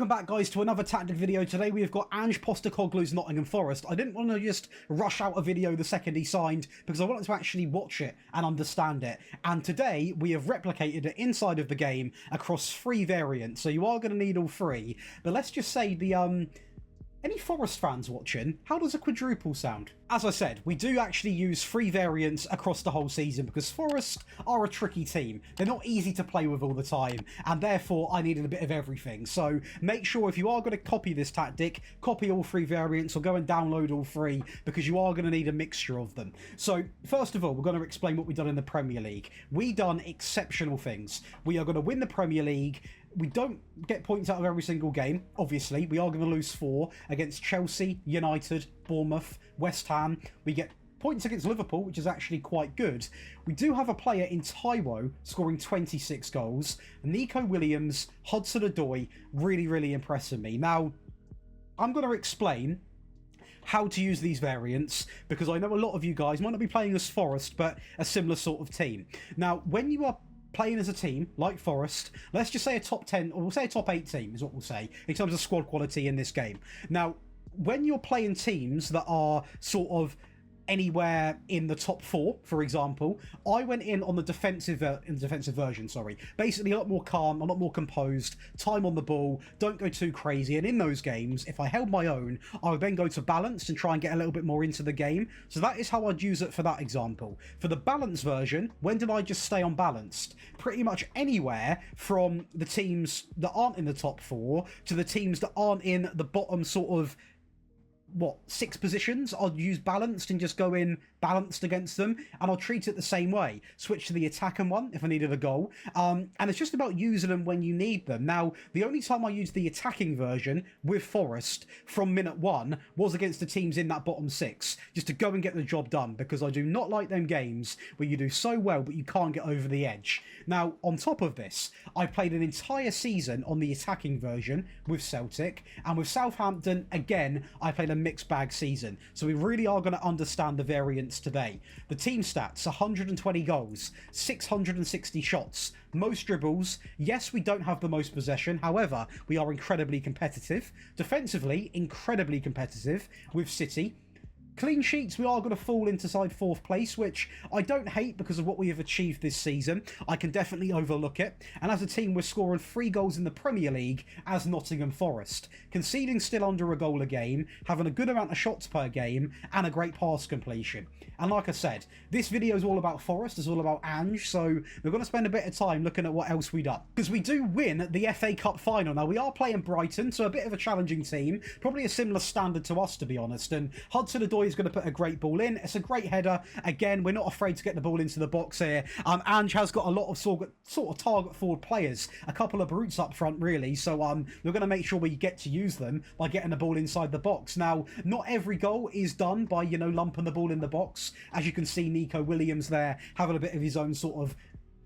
Welcome back, guys, to another tactic video. Today we have got Ange Postecoglou's Nottingham Forest. I didn't want to just rush out a video the second he signed because I wanted to actually watch it and understand it. And today we have replicated it inside of the game across 3 variants. So you are going to need all 3. But let's just say any Forest fans watching, how does a quadruple sound? As I said, we do actually use 3 variants across the whole season because Forest are a tricky team. They're not easy to play with all the time, and therefore I needed a bit of everything. So make sure if you are going to copy this tactic, copy all 3 variants or go and download all 3 because you are going to need a mixture of them. So first of all, we're going to explain what we've done in the Premier League. We done exceptional things. We are going to win the Premier League. We don't get points out of every single game, obviously. We are going to lose 4 against Chelsea, United, Bournemouth, West Ham. We get points against Liverpool, which is actually quite good. We do have a player in Taiwo scoring 26 goals. Nico Williams, Hudson-Odoi, really impressing me. Now, I'm going to explain how to use these variants because I know a lot of you guys might not be playing as Forest, but a similar sort of team. Now, when you are playing as a team like Forest, let's just say a top 10, or we'll say a top 8 team is what we'll say in terms of squad quality in this game. Now, when you're playing teams that are sort of anywhere in the top 4, for example, I went in on the defensive version, sorry. Basically a lot more calm, a lot more composed, time on the ball, don't go too crazy. And in those games, if I held my own, I would then go to balanced and try and get a little bit more into the game. So that is how I'd use it for that example. For the balanced version, when did I just stay on balanced? Pretty much anywhere from the teams that aren't in the top 4 to the teams that aren't in the bottom sort of 6 positions. I'll use balanced and just go in balanced against them, and I'll treat it the same way. Switch to the attacking one if I needed a goal, and it's just about using them when you need them. Now, the only time I used the attacking version with Forest from minute 1 was against the teams in that bottom 6, just to go and get the job done, because I do not like them games where you do so well but you can't get over the edge. Now, on top of this, I played an entire season on the attacking version with Celtic, and with Southampton, again, I played a mixed bag season. So we really are going to understand the variants today. The team stats: 120 goals, 660 shots, most dribbles. Yes, we don't have the most possession, however, we are incredibly competitive. Defensively, incredibly competitive with City. Clean sheets, we are going to fall into side 4th place, which I don't hate because of what we have achieved this season. I can definitely overlook it. And as a team, we're scoring 3 goals in the Premier League as Nottingham Forest. Conceding still under a goal a game, having a good amount of shots per game, and a great pass completion. And like I said, this video is all about Forest, it's all about Ange, so we're going to spend a bit of time looking at what else we done. Because we do win the FA Cup final. Now, we are playing Brighton, so a bit of a challenging team. Probably a similar standard to us, to be honest. And Hudson-Odoi is going to put a great ball in. It's a great header. Again, we're not afraid to get the ball into the box here. Ange has got a lot of sort of target forward players, a couple of brutes up front, really. So we're going to make sure we get to use them by getting the ball inside the box. Now, not every goal is done by, you know, lumping the ball in the box. As you can see, Nico Williams there having a bit of his own sort of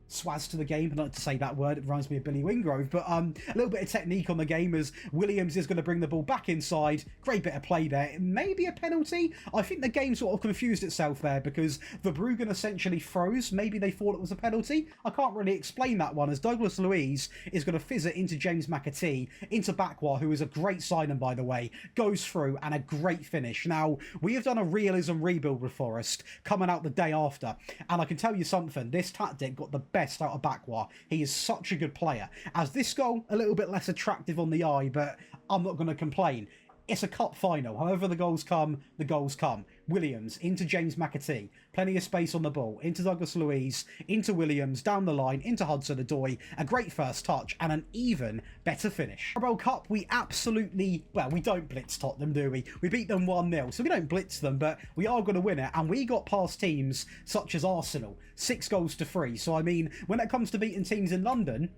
swaz to the game. I don't like to say that word, it reminds me of Billy Wingrove, but a little bit of technique on the game as Williams is going to bring the ball back inside. Great bit of play there. Maybe a penalty. I think the game sort of confused itself there because Verbruggen essentially froze. Maybe they thought it was a penalty. I can't really explain that one, as Douglas Luiz is going to fizz it into James McAtee, into Bakwa, who is a great signing, by the way, goes through, and a great finish. Now, we have done a realism rebuild with Forest coming out the day after, and I can tell you something, this tactic got the best out of Bakwa. He is such a good player. As this goal, a little bit less attractive on the eye, but I'm not going to complain. It's a cup final. However the goals come, the goals come. Williams into James McAtee. Plenty of space on the ball. Into Douglas Luiz. Into Williams. Down the line. Into Hudson-Odoi. A great first touch and an even better finish. Carabao Cup, we absolutely... Well, we don't blitz Tottenham, do we? We beat them 1-0. So we don't blitz them, but we are going to win it. And we got past teams such as Arsenal. 6 goals to 3. So, I mean, when it comes to beating teams in London,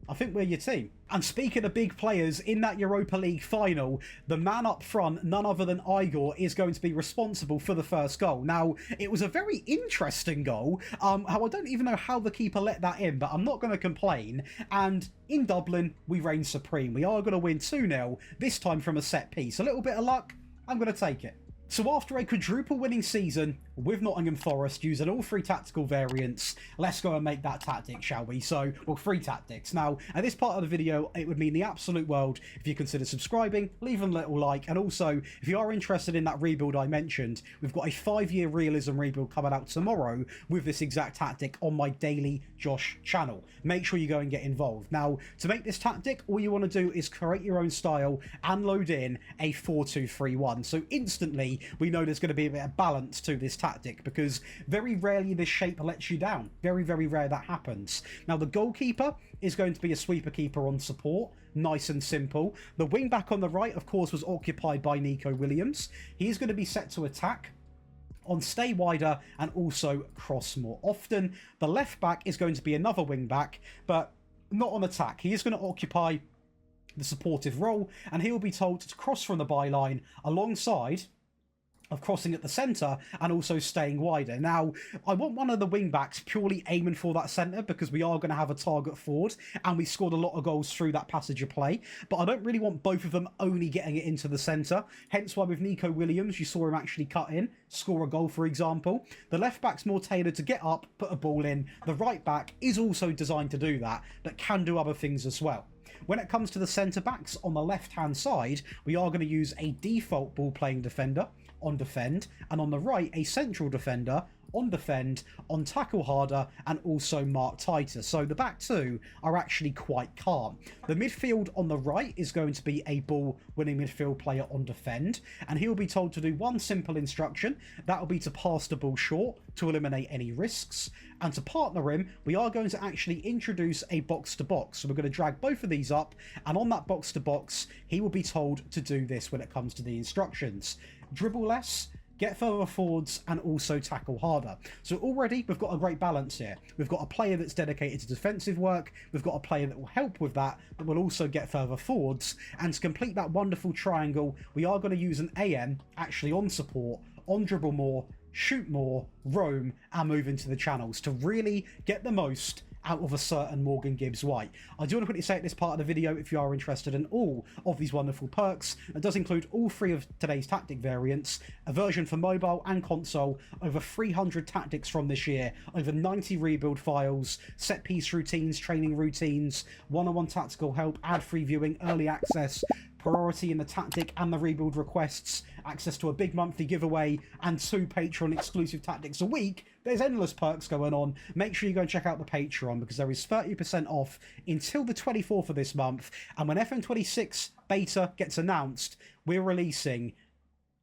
I think we're your team. And speaking of big players, in that Europa League final, the man up front, none other than Igor, is going to be responsible for the first goal. Now, it was a very interesting goal. How I don't even know how the keeper let that in, but I'm not going to complain. And in Dublin, we reign supreme. We are going to win 2-0, this time from a set piece. A little bit of luck, I'm going to take it. So after a quadruple winning season with Nottingham Forest using all 3 tactical variants, let's go and make that tactic, shall we? So, well, 3 tactics. Now, at this part of the video, it would mean the absolute world if you consider subscribing, leaving a little like, and also, if you are interested in that rebuild I mentioned, we've got a 5-year realism rebuild coming out tomorrow with this exact tactic on my daily Josh channel. Make sure you go and get involved. Now, to make this tactic, all you want to do is create your own style and load in a 4-2-3-1. So instantly, we know there's going to be a bit of balance to this tactic because very rarely this shape lets you down. Very, very rare that happens. Now, the goalkeeper is going to be a sweeper keeper on support. Nice and simple. The wing back on the right, of course, was occupied by Nico Williams. He's going to be set to attack on stay wider and also cross more often. The left back is going to be another wing back, but not on attack. He is going to occupy the supportive role, and he will be told to cross from the byline alongside of crossing at the centre and also staying wider. Now, I want one of the wing backs purely aiming for that centre because we are going to have a target forward and we scored a lot of goals through that passage of play, but I don't really want both of them only getting it into the centre. Hence why with Nico Williams, you saw him actually cut in, score a goal, for example. The left back's more tailored to get up, put a ball in. The right back is also designed to do that, but can do other things as well. When it comes to the centre backs on the left hand side, we are going to use a default ball playing defender on defend, and on the right a central defender on defend, on tackle harder, and also mark tighter. So the back two are actually quite calm. The midfield on the right is going to be a ball winning midfield player on defend, and he will be told to do one simple instruction. That will be to pass the ball short to eliminate any risks. And to partner him, we are going to actually introduce a box to box. So we're going to drag both of these up, and on that box to box, he will be told to do this when it comes to the instructions. Dribble less, get further forwards, and also tackle harder. So already we've got a great balance here. We've got a player that's dedicated to defensive work, we've got a player that will help with that, but will also get further forwards, and to complete that wonderful triangle, we are going to use an AM actually on support, on dribble more, shoot more, roam, and move into the channels to really get the most out of a certain Morgan Gibbs White. I do want to quickly say at this part of the video, if you are interested in all of these wonderful perks, it does include all 3 of today's tactic variants, a version for mobile and console, over 300 tactics from this year, over 90 rebuild files, set piece routines, training routines, one-on-one tactical help, ad-free viewing, early access, priority in the tactic and the rebuild requests, access to a big monthly giveaway, and 2 Patreon exclusive tactics a week. There's endless perks going on. Make sure you go and check out the Patreon because there is 30% off until the 24th of this month. And when FM26 beta gets announced, we're releasing,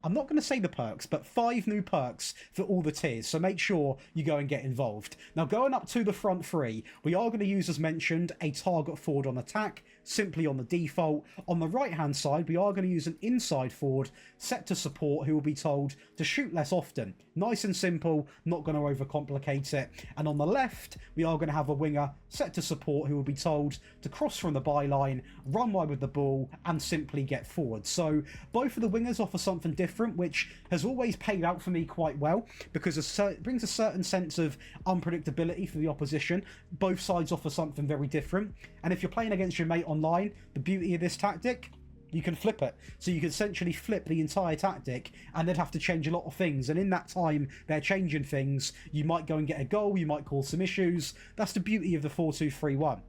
I'm not going to say the perks, but 5 new perks for all the tiers, so make sure you go and get involved. Now, going up to the front 3, we are going to use, as mentioned, a target forward on attack, simply on the default. On the right-hand side, we are going to use an inside forward set to support who will be told to shoot less often. Nice and simple, not going to overcomplicate it. And on the left, we are going to have a winger set to support who will be told to cross from the byline, run wide with the ball, and simply get forward. So both of the wingers offer something different, which has always paid out for me quite well because it brings a certain sense of unpredictability for the opposition. Both sides offer something very different. And if you're playing against your mate online, the beauty of this tactic, you can flip it. So you can essentially flip the entire tactic and they'd have to change a lot of things. And in that time, they're changing things. You might go and get a goal. You might cause some issues. That's the beauty of the 4-2-3-1.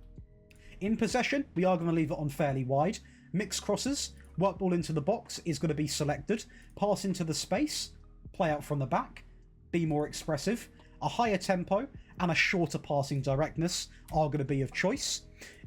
In possession, we are going to leave it on fairly wide. Mixed crosses, work ball into the box is going to be selected. Pass into the space, play out from the back, be more expressive. A higher tempo and a shorter passing directness are going to be of choice.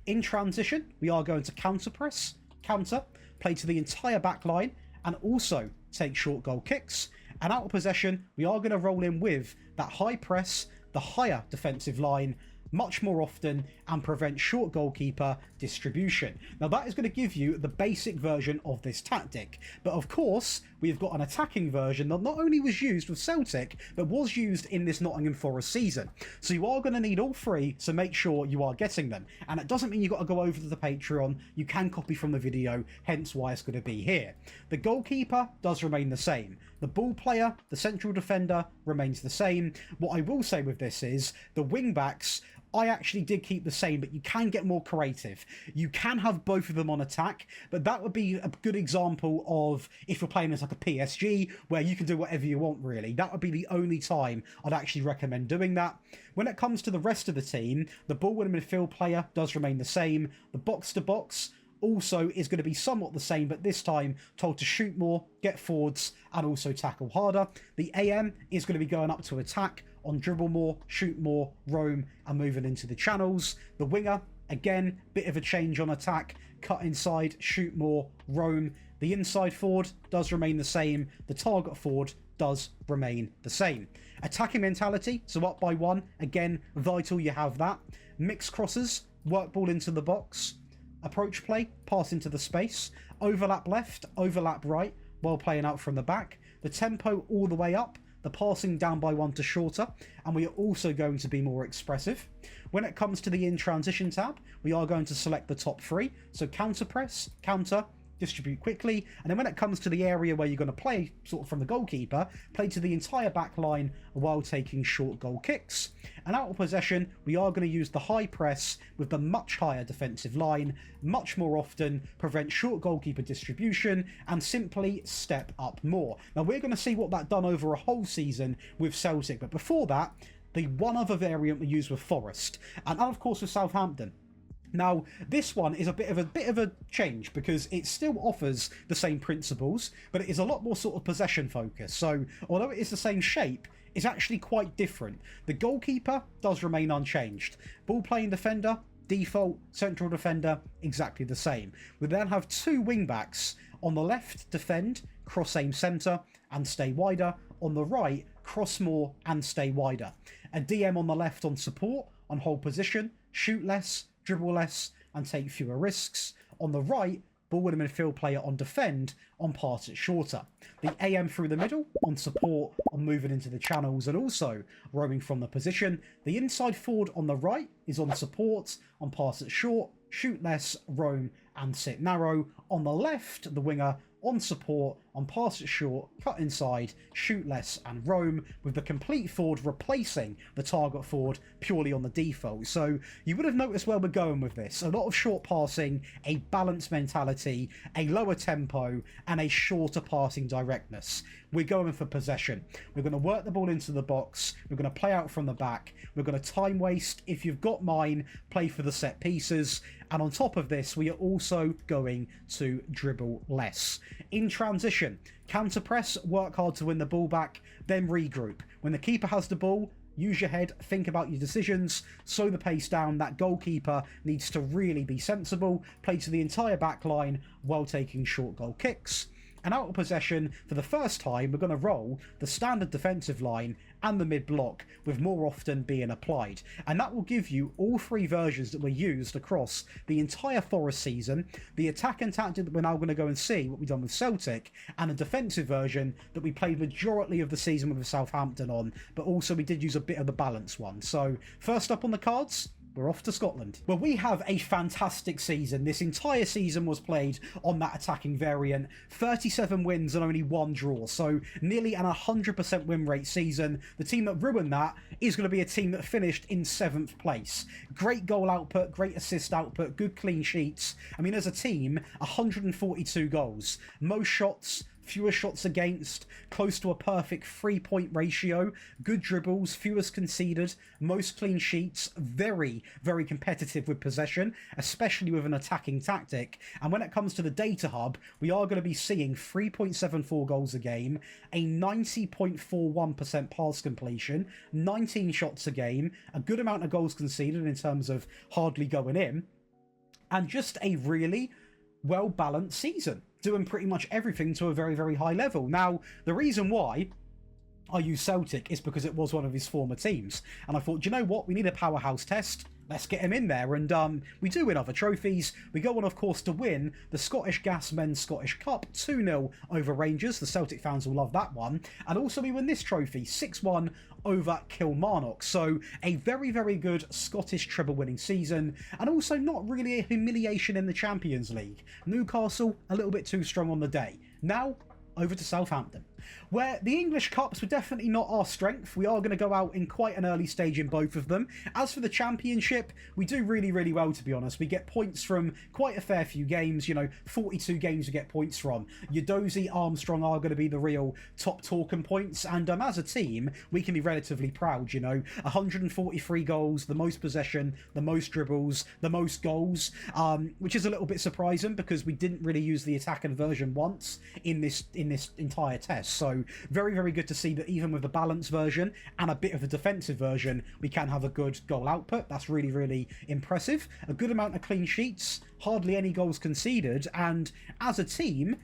In transition, we are going to counter press, counter, play to the entire back line, and also take short goal kicks. And out of possession, we are going to roll in with that high press, the higher defensive line, much more often, and prevent short goalkeeper distribution. Now that is going to give you the basic version of this tactic, but of course we've got an attacking version that not only was used with Celtic but was used in this Nottingham Forest season. So you are going to need all 3, so make sure you are getting them. And it doesn't mean you've got to go over to the Patreon, you can copy from the video, hence why it's going to be here. The goalkeeper does remain the same. The ball player, the central defender, remains the same. What I will say with this is the wing backs, I actually did keep the same, but you can get more creative. You can have both of them on attack, but that would be a good example of if you're playing as like a PSG, where you can do whatever you want, really. That would be the only time I'd actually recommend doing that. When it comes to the rest of the team, the ball-winning midfield player does remain the same. The box-to-box also is going to be somewhat the same, but this time told to shoot more, get forwards, and also tackle harder. The AM is going to be going up to attack, on dribble more, shoot more, roam, and moving into the channels. The winger, again, bit of a change on attack, cut inside, shoot more, roam. The inside forward does remain the same. The target forward does remain the same. Attacking mentality, so up by one, again, vital you have that. Mixed crosses, work ball into the box. Approach play, pass into the space. Overlap left, overlap right, while playing out from the back. The tempo all the way up. The passing down by one to shorter, and we are also going to be more expressive. When it comes to the in transition tab, we are going to select the top three, so counter press, counter, distribute quickly, and then when it comes to the area where you're going to play sort of from the goalkeeper, play to the entire back line while taking short goal kicks. And out of possession, we are going to use the high press with the much higher defensive line, much more often, prevent short goalkeeper distribution, and simply step up more. Now we're going to see what that done over a whole season with Celtic, but before that, the one other variant we used with Forest, and of course with Southampton. Now, this one is a bit of a change because it still offers the same principles, but it is a lot more sort of possession focused. So, although it is the same shape, it's actually quite different. The goalkeeper does remain unchanged. Ball playing defender, default, central defender, exactly the same. We then have two wing backs. On the left, defend, cross aim centre, and stay wider. On the right, cross more and stay wider. A DM on the left on support, on hold position, shoot less, dribble less, and take fewer risks. On the right, ball-winning midfield player on defend, on pass it shorter. The AM through the middle, on support, on moving into the channels, and also roaming from the position. The inside forward on the right is on support, on pass it short, shoot less, roam, and sit narrow. On the left, the winger on support, on pass it short, cut inside, shoot less, and roam, with the complete forward replacing the target forward purely on the default. So you would have noticed where we're going with this. A lot of short passing, a balanced mentality, a lower tempo, and a shorter passing directness. We're going for possession. We're going to work the ball into the box. We're going to play out from the back. We're going to time waste. If you've got mine, play for the set pieces. And on top of this, we are also going to dribble less. In transition, counter press, work hard to win the ball back, then regroup. When the keeper has the ball, use your head, think about your decisions, slow the pace down. That goalkeeper needs to really be sensible, play to the entire back line while taking short goal kicks. And out of possession, for the first time, we're going to roll the standard defensive line and the mid-block, with more often being applied. And that will give you all three versions that were used across the entire Forest season, the attack and tactic that we're now going to go and see what we've done with Celtic, and a defensive version that we played majority of the season with Southampton on, but also we did use a bit of the balance one. So first up on the cards, we're off to Scotland. Well, we have a fantastic season. This entire season was played on that attacking variant. 37 wins and only one draw. So nearly an 100% win rate season. The team that ruined that is going to be a team that finished in 7th place. Great goal output, great assist output, good clean sheets. I mean, as a team, 142 goals. Most shots, fewer shots against, close to a perfect 3-point ratio, good dribbles, fewest conceded, most clean sheets, very, very competitive with possession, especially with an attacking tactic. And when it comes to the data hub, we are going to be seeing 3.74 goals a game, a 90.41% pass completion, 19 shots a game, a good amount of goals conceded in terms of hardly going in, and just a really well-balanced season, doing pretty much everything to a very, very high level. Now, the reason why I use Celtic is because it was one of his former teams, and I thought, do you know what, we need a powerhouse test. Let's get him in there, and we do win other trophies. We go on, of course, to win the Scottish Gas Men's Scottish Cup 2-0 over Rangers. The Celtic fans will love that one. And also we win this trophy 6-1 over Kilmarnock. So a very, very good Scottish treble winning season, and also not really a humiliation in the Champions League. Newcastle, a little bit too strong on the day. Now, over to Southampton. Where the English Cups were definitely not our strength. We are going to go out in quite an early stage in both of them. As for the Championship, we do really, really well, to be honest. We get points from quite a fair few games, 42 games we get points from. Your Dozy, Armstrong are going to be the real top talking points, and as a team, we can be relatively proud, 143 goals, the most possession, the most dribbles, the most goals, which is a little bit surprising because we didn't really use the attack and version once in this entire test. So very, very good to see that even with the balanced version and a bit of the defensive version, we can have a good goal output. That's really, really impressive. A good amount of clean sheets, hardly any goals conceded, and as a team,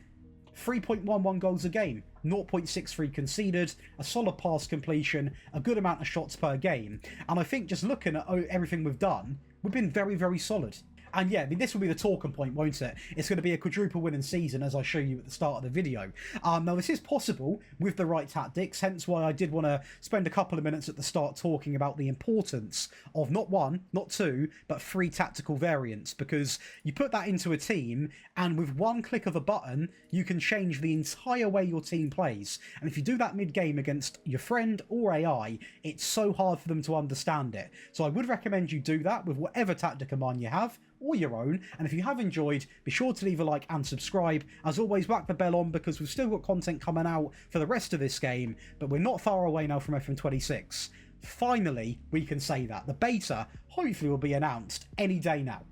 3.11 goals a game, 0.63 conceded, a solid pass completion, a good amount of shots per game. And I think just looking at everything we've done, we've been very, very solid. And yeah, this will be the talking point, won't it? It's going to be a quadruple winning season, as I show you at the start of the video. Now, this is possible with the right tactics, hence why I did want to spend a couple of minutes at the start talking about the importance of not one, not two, but 3 tactical variants, because you put that into a team, and with one click of a button, you can change the entire way your team plays. And if you do that mid-game against your friend or AI, it's so hard for them to understand it. So I would recommend you do that with whatever tactic in mind you have, or your own. And if you have enjoyed, be sure to leave a like and subscribe. As always, whack the bell on because we've still got content coming out for the rest of this game, but we're not far away now from FM26. Finally, we can say that. The beta hopefully will be announced any day now.